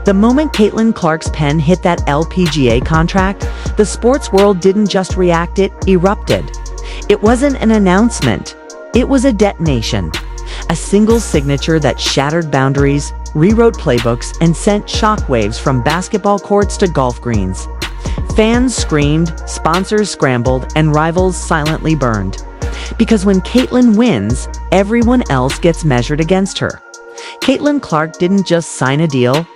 The moment Caitlin Clark's pen hit that LPGA contract, the sports world didn't just react, it erupted. It wasn't an announcement. It was a detonation. A single signature that shattered boundaries, rewrote playbooks, and sent shockwaves from basketball courts to golf greens. Fans screamed, sponsors scrambled, and rivals silently burned. Because when Caitlin wins, everyone else gets measured against her. Caitlin Clark didn't just sign a deal.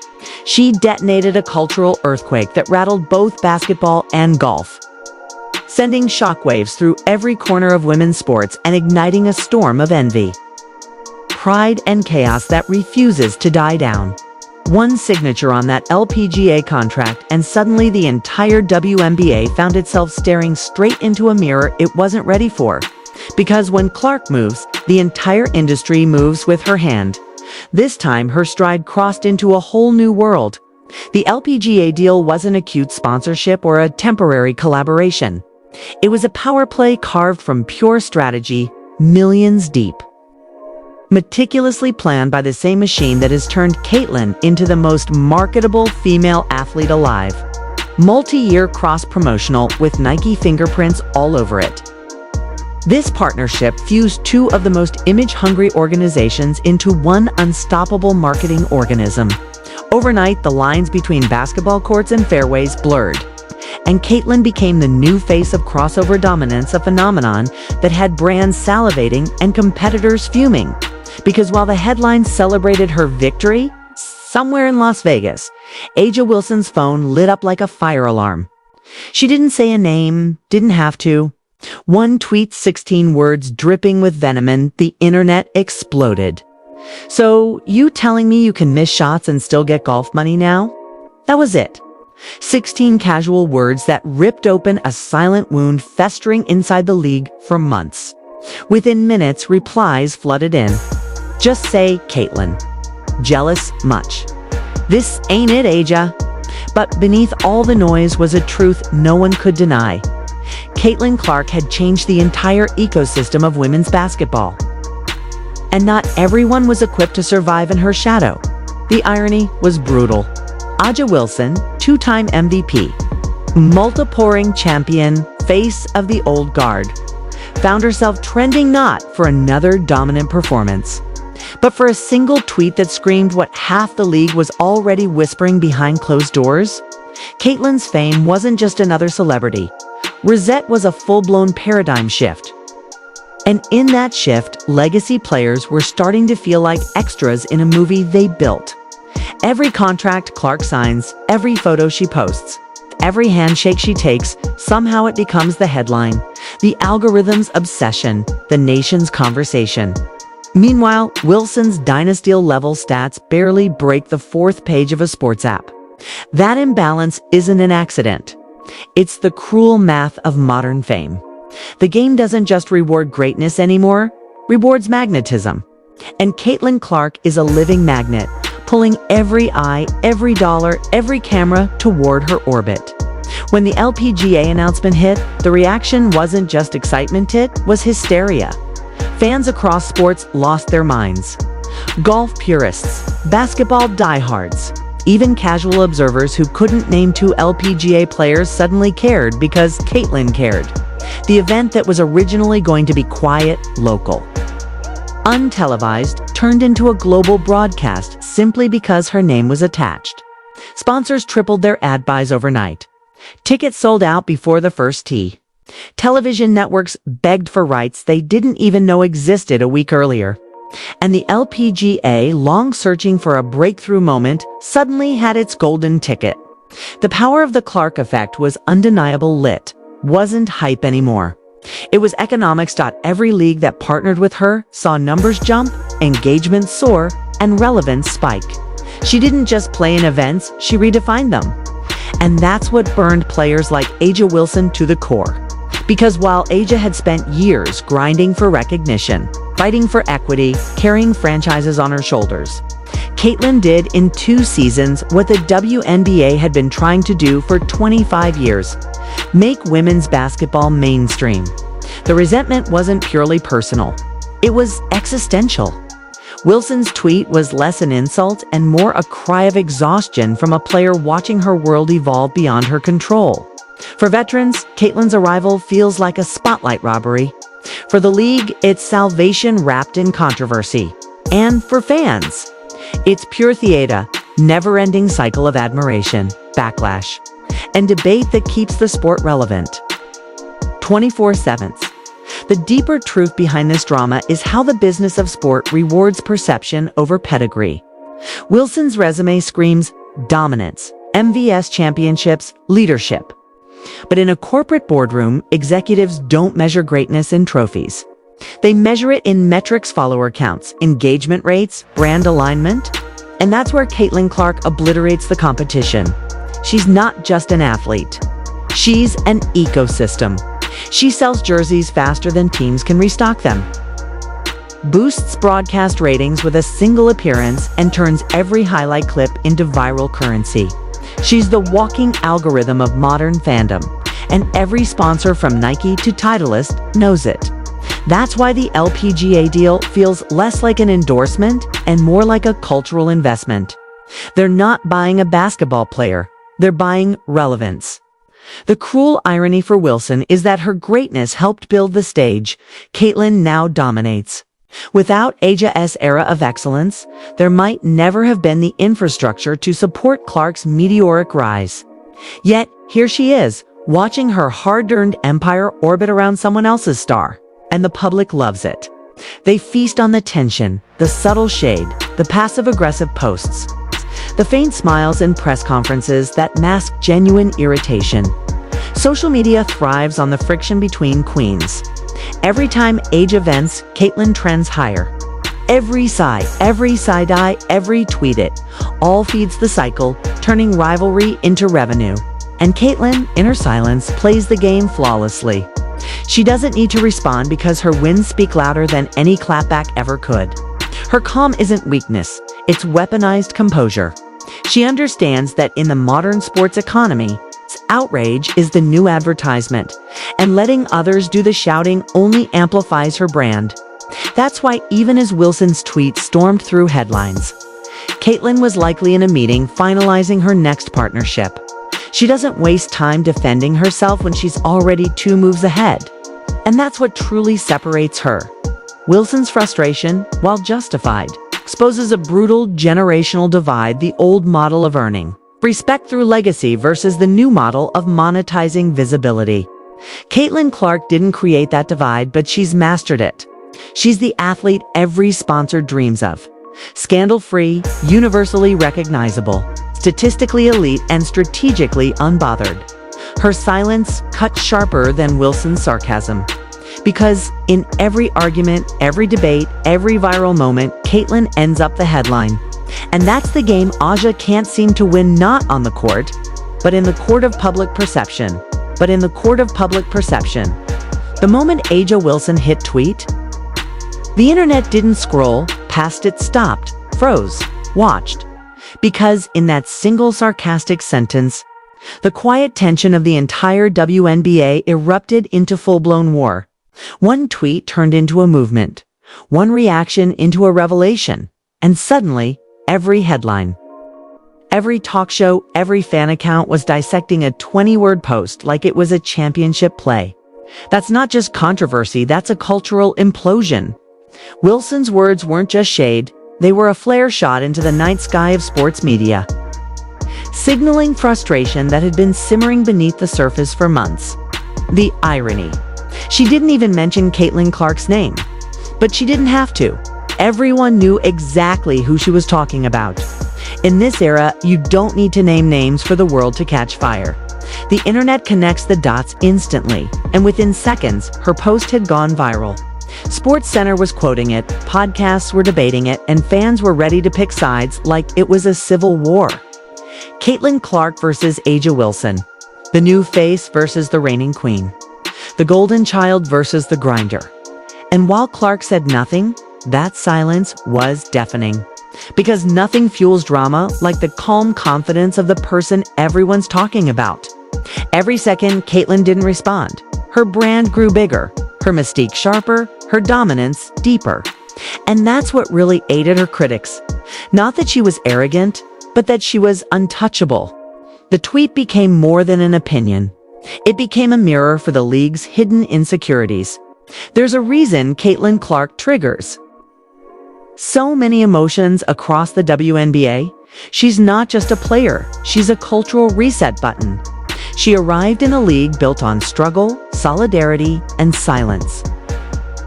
She detonated a cultural earthquake that rattled both basketball and golf, sending shockwaves through every corner of women's sports and igniting a storm of envy, pride, and chaos that refuses to die down. One signature on that LPGA contract, and suddenly the entire WNBA found itself staring straight into a mirror it wasn't ready for. Because when Clark moves, the entire industry moves with her hand. This time, her stride crossed into a whole new world. The LPGA deal wasn't a cute sponsorship or a temporary collaboration. It was a power play carved from pure strategy, millions deep. Meticulously planned by the same machine that has turned Caitlin into the most marketable female athlete alive. Multi-year cross-promotional with Nike fingerprints all over it. This partnership fused two of the most image-hungry organizations into one unstoppable marketing organism. Overnight, the lines between basketball courts and fairways blurred, and Caitlin became the new face of crossover dominance, a phenomenon that had brands salivating and competitors fuming. Because while the headlines celebrated her victory, somewhere in Las Vegas, A'ja Wilson's phone lit up like a fire alarm. She didn't say a name, didn't have to. One tweet, 16 words dripping with venom, and the internet exploded. "So, you telling me you can miss shots and still get golf money now?" That was it. 16 casual words that ripped open a silent wound festering inside the league for months. Within minutes, replies flooded in. "Just say Caitlin. Jealous much. This ain't it, A'ja." But beneath all the noise was a truth no one could deny. Caitlin Clark had changed the entire ecosystem of women's basketball. And not everyone was equipped to survive in her shadow. The irony was brutal. A'ja Wilson, two-time MVP, multi-pouring champion, face of the old guard, found herself trending not for another dominant performance, but for a single tweet that screamed what half the league was already whispering behind closed doors. Caitlin's fame wasn't just another celebrity. Rosette was a full-blown paradigm shift. And in that shift, legacy players were starting to feel like extras in a movie they built. Every contract Clark signs, every photo she posts, every handshake she takes, somehow it becomes the headline, the algorithm's obsession, the nation's conversation. Meanwhile, Wilson's dynasty-level stats barely break the fourth page of a sports app. That imbalance isn't an accident. It's the cruel math of modern fame. The game doesn't just reward greatness anymore, rewards magnetism. And Caitlin Clark is a living magnet, pulling every eye, every dollar, every camera toward her orbit. When the LPGA announcement hit, the reaction wasn't just excitement, it was hysteria. Fans across sports lost their minds. Golf purists, basketball diehards, even casual observers who couldn't name two LPGA players suddenly cared because Caitlin cared. The event that was originally going to be quiet, local, untelevised, turned into a global broadcast simply because her name was attached. Sponsors tripled their ad buys overnight. Tickets sold out before the first tee. Television networks begged for rights they didn't even know existed a week earlier. And the LPGA, long searching for a breakthrough moment, suddenly had its golden ticket. The power of the Clark effect was undeniable. Lit wasn't hype anymore. It was economics. Every league that partnered with her saw numbers jump, engagement soar, and relevance spike. She didn't just play in events, she redefined them. And that's what burned players like A'ja Wilson to the core. Because while A'ja had spent years grinding for recognition, fighting for equity, carrying franchises on her shoulders, Caitlin did in 2 seasons what the WNBA had been trying to do for 25 years: make women's basketball mainstream. The resentment wasn't purely personal. It was existential. Wilson's tweet was less an insult and more a cry of exhaustion from a player watching her world evolve beyond her control. For veterans, Caitlyn's arrival feels like a spotlight robbery. For the league, it's salvation wrapped in controversy. And for fans, it's pure theater, never-ending cycle of admiration, backlash, and debate that keeps the sport relevant. 24/7. The deeper truth behind this drama is how the business of sport rewards perception over pedigree. Wilson's resume screams dominance, MVS championships, leadership. But in a corporate boardroom, executives don't measure greatness in trophies. They measure it in metrics, follower counts, engagement rates, brand alignment. And that's where Caitlin Clark obliterates the competition. She's not just an athlete. She's an ecosystem. She sells jerseys faster than teams can restock them, boosts broadcast ratings with a single appearance, and turns every highlight clip into viral currency. She's the walking algorithm of modern fandom, and every sponsor from Nike to Titleist knows it. That's why the LPGA deal feels less like an endorsement and more like a cultural investment. They're not buying a basketball player, they're buying relevance. The cruel irony for Wilson is that her greatness helped build the stage Caitlyn now dominates. Without Asia's era of excellence, there might never have been the infrastructure to support Clark's meteoric rise. Yet, here she is, watching her hard-earned empire orbit around someone else's star. And the public loves it. They feast on the tension, the subtle shade, the passive-aggressive posts, the faint smiles and press conferences that mask genuine irritation. Social media thrives on the friction between queens. Every time age events, Caitlyn trends higher. Every side eye, every tweet it, all feeds the cycle, turning rivalry into revenue. And Caitlyn, in her silence, plays the game flawlessly. She doesn't need to respond because her wins speak louder than any clapback ever could. Her calm isn't weakness, it's weaponized composure. She understands that in the modern sports economy, outrage is the new advertisement, and letting others do the shouting only amplifies her brand. That's why even as Wilson's tweets stormed through headlines, Caitlyn was likely in a meeting finalizing her next partnership. She doesn't waste time defending herself when she's already 2 moves ahead. And that's what truly separates her. Wilson's frustration, while justified, exposes a brutal generational divide, the old model of earning respect through legacy versus the new model of monetizing visibility. Caitlin Clark didn't create that divide, but she's mastered it. She's the athlete every sponsor dreams of. Scandal-free, universally recognizable, statistically elite, and strategically unbothered. Her silence cuts sharper than Wilson's sarcasm. Because in every argument, every debate, every viral moment, Caitlyn ends up the headline. And that's the game Aja can't seem to win, not on the court, but in the court of public perception. The moment Aja Wilson hit tweet, the internet didn't scroll past it, stopped, froze, watched. Because in that single sarcastic sentence, the quiet tension of the entire WNBA erupted into full-blown war. One tweet turned into a movement, one reaction into a revelation, and suddenly, every headline, every talk show, every fan account was dissecting a 20-word post like it was a championship play. That's not just controversy, that's a cultural implosion. Wilson's words weren't just shade, they were a flare shot into the night sky of sports media, signaling frustration that had been simmering beneath the surface for months. The irony. She didn't even mention Caitlin Clark's name. But she didn't have to. Everyone knew exactly who she was talking about. In this era, you don't need to name names for the world to catch fire. The internet connects the dots instantly, and within seconds, her post had gone viral. SportsCenter was quoting it, podcasts were debating it, and fans were ready to pick sides like it was a civil war. Caitlin Clark versus Aja Wilson. The new face versus the reigning queen. The golden child versus the grinder. And while Clark said nothing, that silence was deafening. Because nothing fuels drama like the calm confidence of the person everyone's talking about. Every second, Caitlin didn't respond. Her brand grew bigger, her mystique sharper, her dominance deeper. And that's what really aided her critics. Not that she was arrogant, but that she was untouchable. The tweet became more than an opinion. It became a mirror for the league's hidden insecurities. There's a reason Caitlin Clark triggers so many emotions across the WNBA. She's not just a player, she's a cultural reset button. She arrived in a league built on struggle, solidarity, and silence.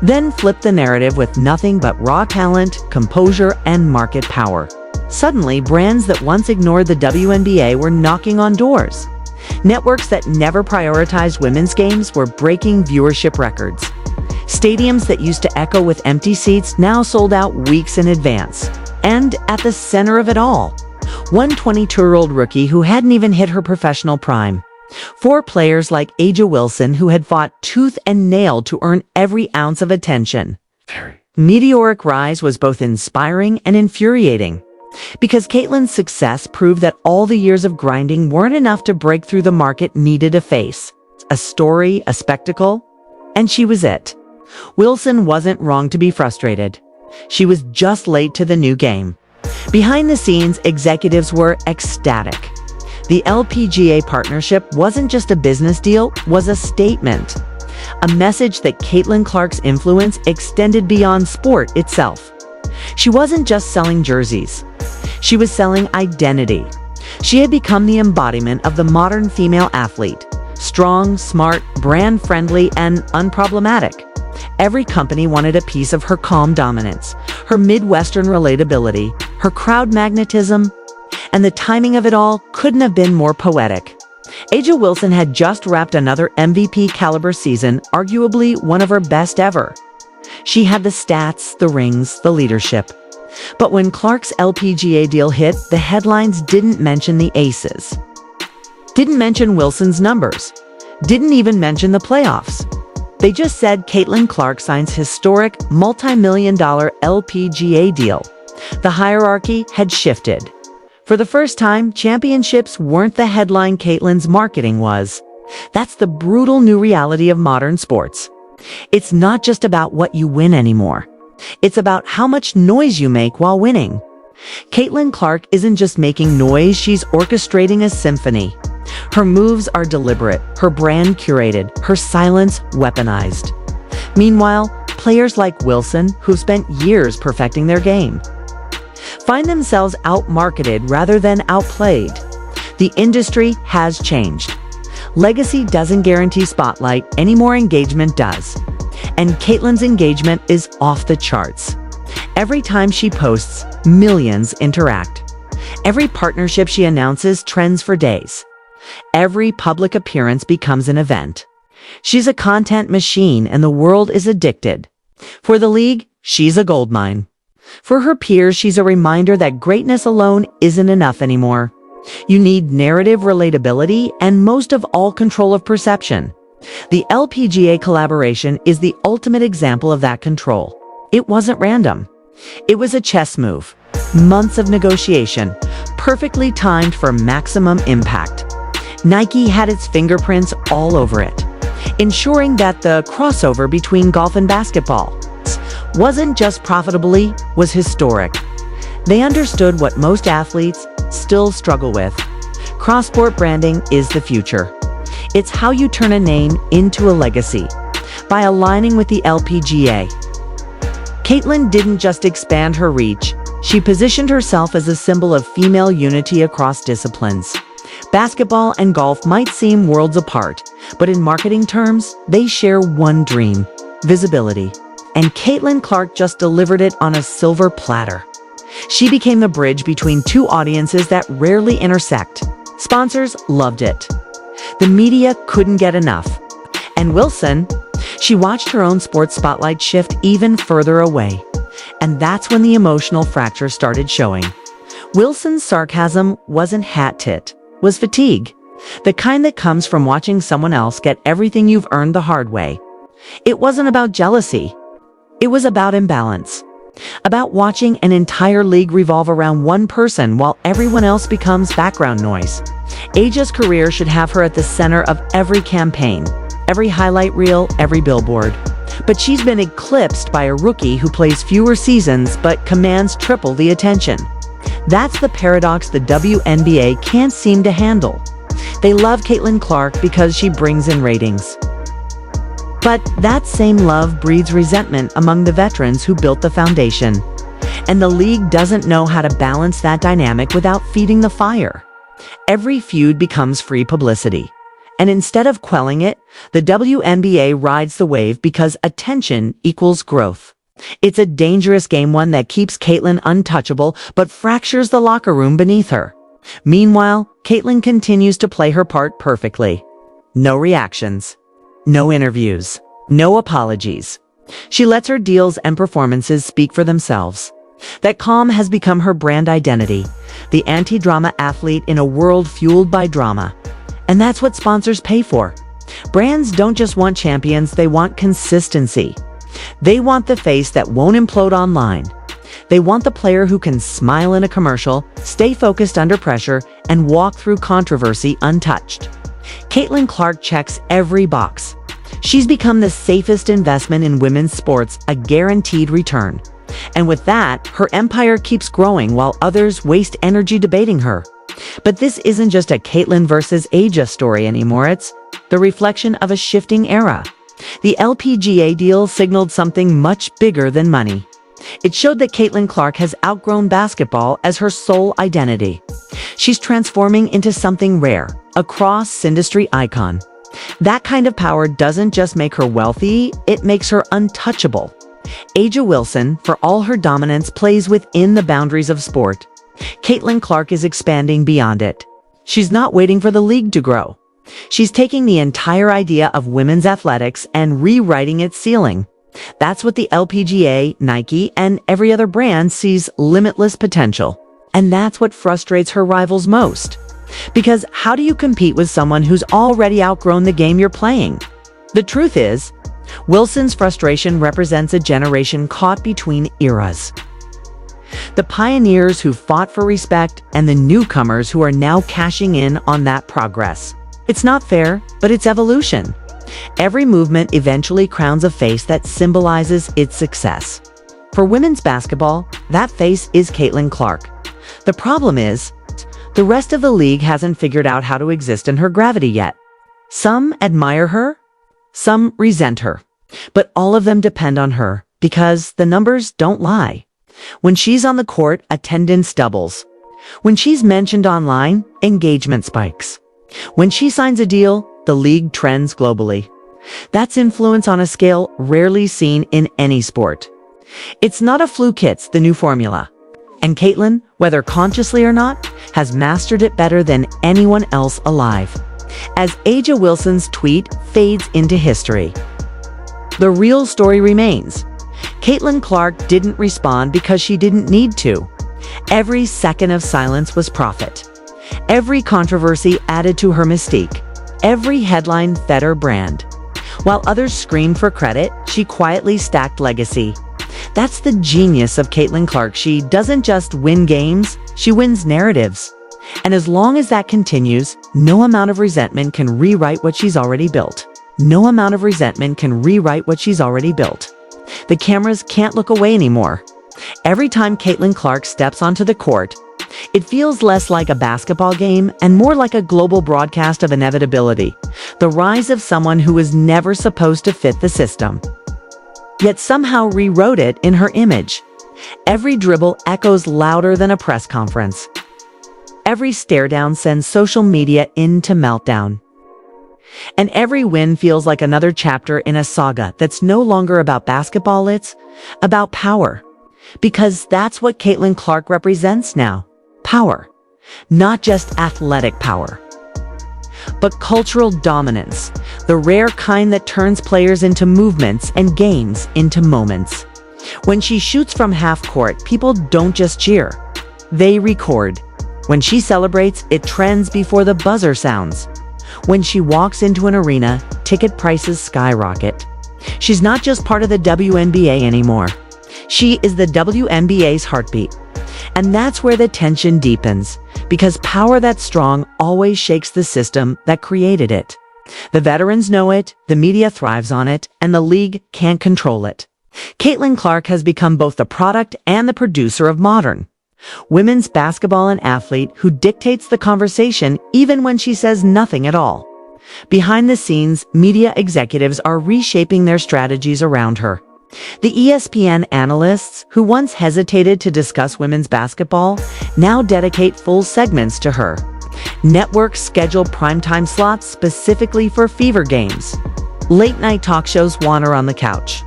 Then flipped the narrative with nothing but raw talent, composure, and market power. Suddenly, brands that once ignored the WNBA were knocking on doors. Networks that never prioritized women's games were breaking viewership records. Stadiums that used to echo with empty seats now sold out weeks in advance. And at the center of it all, one 22-year-old rookie who hadn't even hit her professional prime. 4 players like A'ja Wilson who had fought tooth and nail to earn every ounce of attention. Meteoric rise was both inspiring and infuriating, because Caitlin's success proved that all the years of grinding weren't enough to break through the market needed a face, a story, a spectacle, and she was it. Wilson wasn't wrong to be frustrated. She was just late to the new game. Behind the scenes, executives were ecstatic. The LPGA partnership wasn't just a business deal, was a statement. A message that Caitlin Clark's influence extended beyond sport itself. She wasn't just selling jerseys. She was selling identity. She had become the embodiment of the modern female athlete. Strong, smart, brand-friendly, and unproblematic. Every company wanted a piece of her calm dominance, her Midwestern relatability, her crowd magnetism, and the timing of it all couldn't have been more poetic. A'ja Wilson had just wrapped another MVP-caliber season, arguably one of her best ever. She had the stats, the rings, the leadership. But when Clark's LPGA deal hit, the headlines didn't mention the aces. Didn't mention Wilson's numbers. Didn't even mention the playoffs. They just said Caitlin Clark signs historic, multi-million-dollar LPGA deal. The hierarchy had shifted. For the first time, championships weren't the headline Caitlin's marketing was. That's the brutal new reality of modern sports. It's not just about what you win anymore. It's about how much noise you make while winning. Caitlin Clark isn't just making noise, she's orchestrating a symphony. Her moves are deliberate, her brand curated, her silence weaponized. Meanwhile, players like Wilson, who've spent years perfecting their game, find themselves outmarketed rather than outplayed. The industry has changed. Legacy doesn't guarantee spotlight, any more engagement does. And Caitlin's engagement is off the charts. Every time she posts, millions interact. Every partnership she announces trends for days. Every public appearance becomes an event. She's a content machine and the world is addicted. For the league, she's a goldmine. For her peers, she's a reminder that greatness alone isn't enough anymore. You need narrative relatability and most of all control of perception. The LPGA collaboration is the ultimate example of that control. It wasn't random. It was a chess move. Months of negotiation, perfectly timed for maximum impact. Nike had its fingerprints all over it, ensuring that the crossover between golf and basketball wasn't just profitably, was historic. They understood what most athletes still struggle with. Cross-sport branding is the future. It's how you turn a name into a legacy, by aligning with the LPGA. Caitlin didn't just expand her reach, she positioned herself as a symbol of female unity across disciplines. Basketball and golf might seem worlds apart, but in marketing terms, they share one dream: visibility. And Caitlin Clark just delivered it on a silver platter. She became the bridge between two audiences that rarely intersect. Sponsors loved it. The media couldn't get enough. And Wilson, she watched her own sports spotlight shift even further away. And that's when the emotional fracture started showing. Wilson's sarcasm wasn't hat-tit, was fatigue. The kind that comes from watching someone else get everything you've earned the hard way. It wasn't about jealousy. It was about imbalance. About watching an entire league revolve around one person while everyone else becomes background noise. A'ja's career should have her at the center of every campaign, every highlight reel, every billboard. But she's been eclipsed by a rookie who plays fewer seasons but commands triple the attention. That's the paradox the WNBA can't seem to handle. They love Caitlin Clark because she brings in ratings. But that same love breeds resentment among the veterans who built the foundation. And the league doesn't know how to balance that dynamic without feeding the fire. Every feud becomes free publicity. And instead of quelling it, the WNBA rides the wave because attention equals growth. It's a dangerous game, one that keeps Caitlin untouchable but fractures the locker room beneath her. Meanwhile, Caitlin continues to play her part perfectly. No reactions. No interviews. No apologies. She lets her deals and performances speak for themselves. That calm has become her brand identity, the anti-drama athlete in a world fueled by drama. And that's what sponsors pay for. Brands don't just want champions, they want consistency. They want the face that won't implode online. They want the player who can smile in a commercial, stay focused under pressure, and walk through controversy untouched. Caitlin Clark checks every box. She's become the safest investment in women's sports, a guaranteed return. And with that, her empire keeps growing while others waste energy debating her. But this isn't just a Caitlin versus Aja story anymore, it's the reflection of a shifting era. The LPGA deal signaled something much bigger than money. It showed that Caitlin Clark has outgrown basketball as her sole identity. She's transforming into something rare, a cross-industry icon. That kind of power doesn't just make her wealthy, it makes her untouchable. A'ja Wilson, for all her dominance, plays within the boundaries of sport. Caitlin Clark is expanding beyond it. She's not waiting for the league to grow. She's taking the entire idea of women's athletics and rewriting its ceiling. That's what the LPGA, Nike, and every other brand sees limitless potential. And that's what frustrates her rivals most. Because how do you compete with someone who's already outgrown the game you're playing? The truth is, Wilson's frustration represents a generation caught between eras. The pioneers who fought for respect and the newcomers who are now cashing in on that progress. It's not fair, but it's evolution. Every movement eventually crowns a face that symbolizes its success. For women's basketball, that face is Caitlin Clark. The problem is, the rest of the league hasn't figured out how to exist in her gravity yet. Some admire her, some resent her, but all of them depend on her because the numbers don't lie. When she's on the court, attendance doubles. When she's mentioned online, engagement spikes. When she signs a deal, the league trends globally. That's influence on a scale rarely seen in any sport. It's not a fluke, it's the new formula. And Caitlin, whether consciously or not, has mastered it better than anyone else alive. As A'ja Wilson's tweet fades into history, the real story remains. Caitlin Clark didn't respond because she didn't need to. Every second of silence was profit. Every controversy added to her mystique. Every headline fed her brand. While others screamed for credit, she quietly stacked legacy. That's the genius of Caitlin Clark. She doesn't just win games, she wins narratives. And as long as that continues, no amount of resentment can rewrite what she's already built. No amount of resentment can rewrite what she's already built. The cameras can't look away anymore. Every time Caitlin Clark steps onto the court, it feels less like a basketball game and more like a global broadcast of inevitability. The rise of someone who was never supposed to fit the system, yet somehow rewrote it in her image. Every dribble echoes louder than a press conference. Every stare down sends social media into meltdown. And every win feels like another chapter in a saga that's no longer about basketball, it's about power. Because that's what Caitlin Clark represents now. Power. Not just athletic power, but cultural dominance, the rare kind that turns players into movements and games into moments. When she shoots from half court, people don't just cheer, they record. When she celebrates, it trends before the buzzer sounds. When she walks into an arena, ticket prices skyrocket. She's not just part of the WNBA anymore. She is the WNBA's heartbeat. And that's where the tension deepens, because power that's strong always shakes the system that created it. The veterans know it, the media thrives on it, and the league can't control it. Caitlin Clark has become both the product and the producer of modern women's basketball, an athlete who dictates the conversation even when she says nothing at all. Behind the scenes, media executives are reshaping their strategies around her. The ESPN analysts, who once hesitated to discuss women's basketball, now dedicate full segments to her. Networks schedule primetime slots specifically for fever games. Late-night talk shows want her on the couch.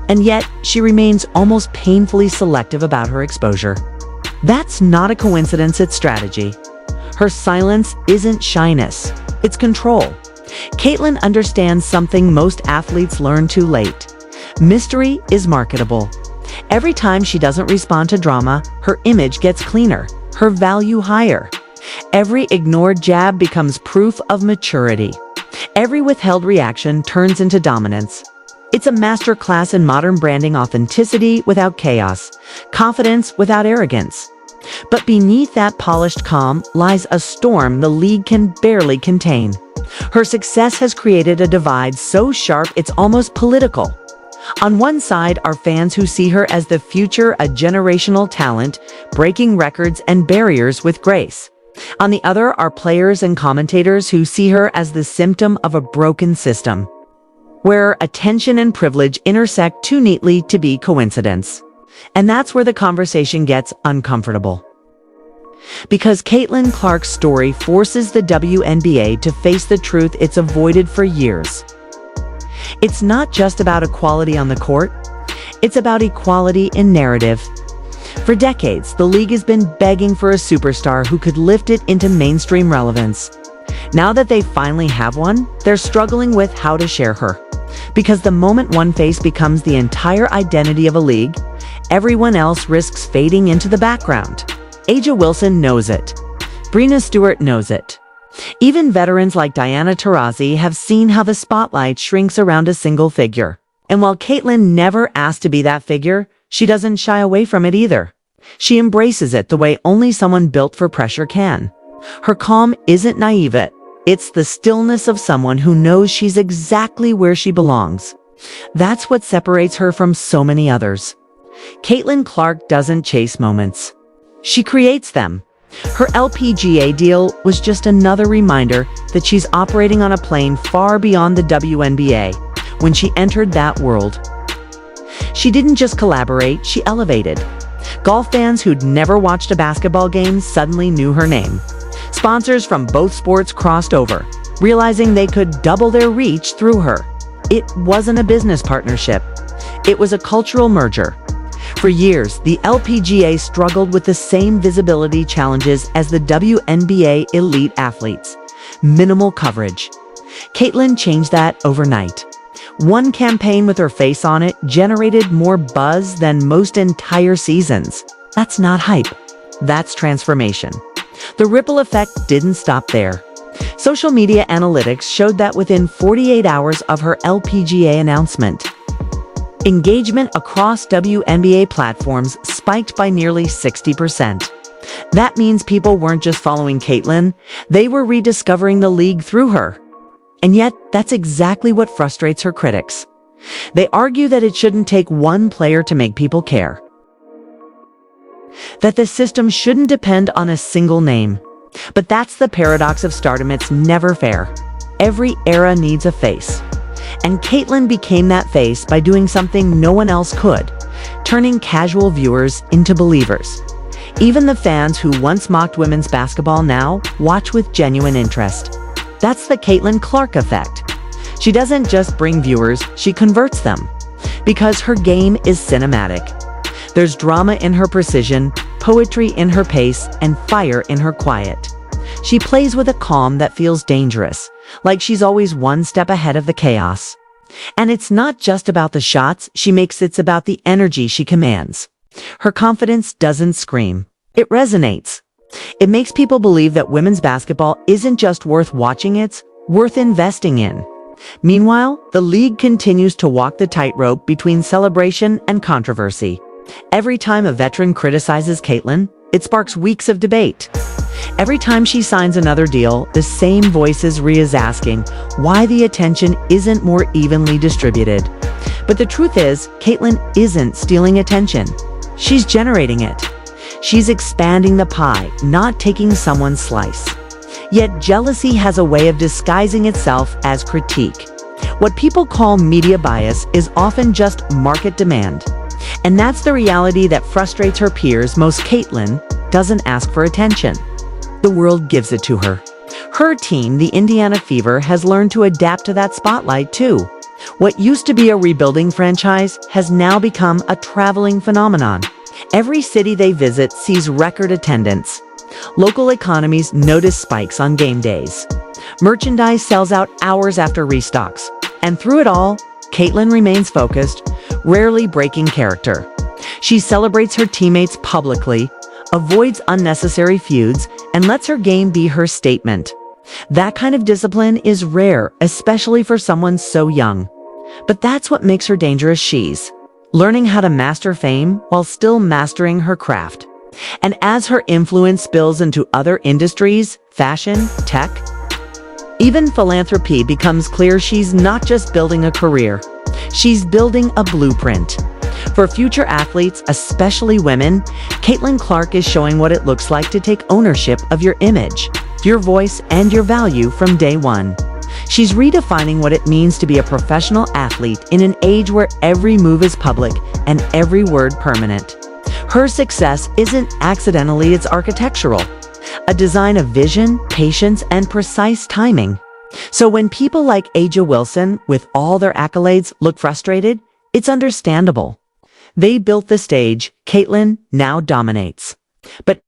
And yet, she remains almost painfully selective about her exposure. That's not a coincidence, it's strategy. Her silence isn't shyness, it's control. Caitlin understands something most athletes learn too late. Mystery is marketable. Every time she doesn't respond to drama, her image gets cleaner, her value higher. Every ignored jab becomes proof of maturity. Every withheld reaction turns into dominance. It's a masterclass in modern branding: authenticity without chaos, confidence without arrogance. But beneath that polished calm lies a storm the league can barely contain. Her success has created a divide so sharp it's almost political. On one side are fans who see her as the future, a generational talent, breaking records and barriers with grace. On the other are players and commentators who see her as the symptom of a broken system, where attention and privilege intersect too neatly to be coincidence. And that's where the conversation gets uncomfortable. Because Caitlin Clark's story forces the WNBA to face the truth it's avoided for years. It's not just about equality on the court, it's about equality in narrative. For decades, the league has been begging for a superstar who could lift it into mainstream relevance. Now that they finally have one, they're struggling with how to share her. Because the moment one face becomes the entire identity of a league, everyone else risks fading into the background. A'ja Wilson knows it. Breanna Stewart knows it. Even veterans like Diana Taurasi have seen how the spotlight shrinks around a single figure. And while Caitlin never asked to be that figure, she doesn't shy away from it either. She embraces it the way only someone built for pressure can. Her calm isn't naive, it's the stillness of someone who knows she's exactly where she belongs. That's what separates her from so many others. Caitlin Clark doesn't chase moments. She creates them. Her LPGA deal was just another reminder that she's operating on a plane far beyond the WNBA. When she entered that world, she didn't just collaborate, she elevated. Golf fans who'd never watched a basketball game suddenly knew her name. Sponsors from both sports crossed over, realizing they could double their reach through her. It wasn't a business partnership. It was a cultural merger. For years, the LPGA struggled with the same visibility challenges as the WNBA elite athletes: minimal coverage. Caitlin changed that overnight. One campaign with her face on it generated more buzz than most entire seasons. That's not hype. That's transformation. The ripple effect didn't stop there. Social media analytics showed that within 48 hours of her LPGA announcement, engagement across WNBA platforms spiked by nearly 60%. That means people weren't just following Caitlin, they were rediscovering the league through her. And yet, that's exactly what frustrates her critics. They argue that it shouldn't take one player to make people care, that the system shouldn't depend on a single name. But that's the paradox of stardom, it's never fair. Every era needs a face. And Caitlin became that face by doing something no one else could, turning casual viewers into believers. Even the fans who once mocked women's basketball now watch with genuine interest. That's the Caitlin Clark effect. She doesn't just bring viewers, she converts them. Because her game is cinematic. There's drama in her precision, poetry in her pace, and fire in her quiet. She plays with a calm that feels dangerous, like she's always one step ahead of the chaos. And it's not just about the shots she makes, it's about the energy she commands. Her confidence doesn't scream, it resonates. It makes people believe that women's basketball isn't just worth watching, it's worth investing in. Meanwhile, the league continues to walk the tightrope between celebration and controversy. Every time a veteran criticizes Caitlin, it sparks weeks of debate. Every time she signs another deal, the same voices is asking why the attention isn't more evenly distributed. But the truth is, Caitlyn isn't stealing attention. She's generating it. She's expanding the pie, not taking someone's slice. Yet jealousy has a way of disguising itself as critique. What people call media bias is often just market demand. And that's the reality that frustrates her peers. Most Caitlyn doesn't ask for attention. The world gives it to her. Her team, the Indiana Fever, has learned to adapt to that spotlight too. What used to be a rebuilding franchise has now become a traveling phenomenon. Every city they visit sees record attendance. Local economies notice spikes on game days. Merchandise sells out hours after restocks. And through it all, Caitlyn remains focused, rarely breaking character. She celebrates her teammates publicly, avoids unnecessary feuds, and lets her game be her statement. That kind of discipline is rare, especially for someone so young. But that's what makes her dangerous. She's learning how to master fame while still mastering her craft. And as her influence spills into other industries, fashion, tech, even philanthropy, becomes clear she's not just building a career. She's building a blueprint. For future athletes, especially women, Caitlyn Clark is showing what it looks like to take ownership of your image, your voice, and your value from day one. She's redefining what it means to be a professional athlete in an age where every move is public and every word permanent. Her success isn't accidentally, it's architectural. A design of vision, patience, and precise timing. So when people like A'ja Wilson, with all their accolades, look frustrated, it's understandable. They built the stage. Caitlyn now dominates. But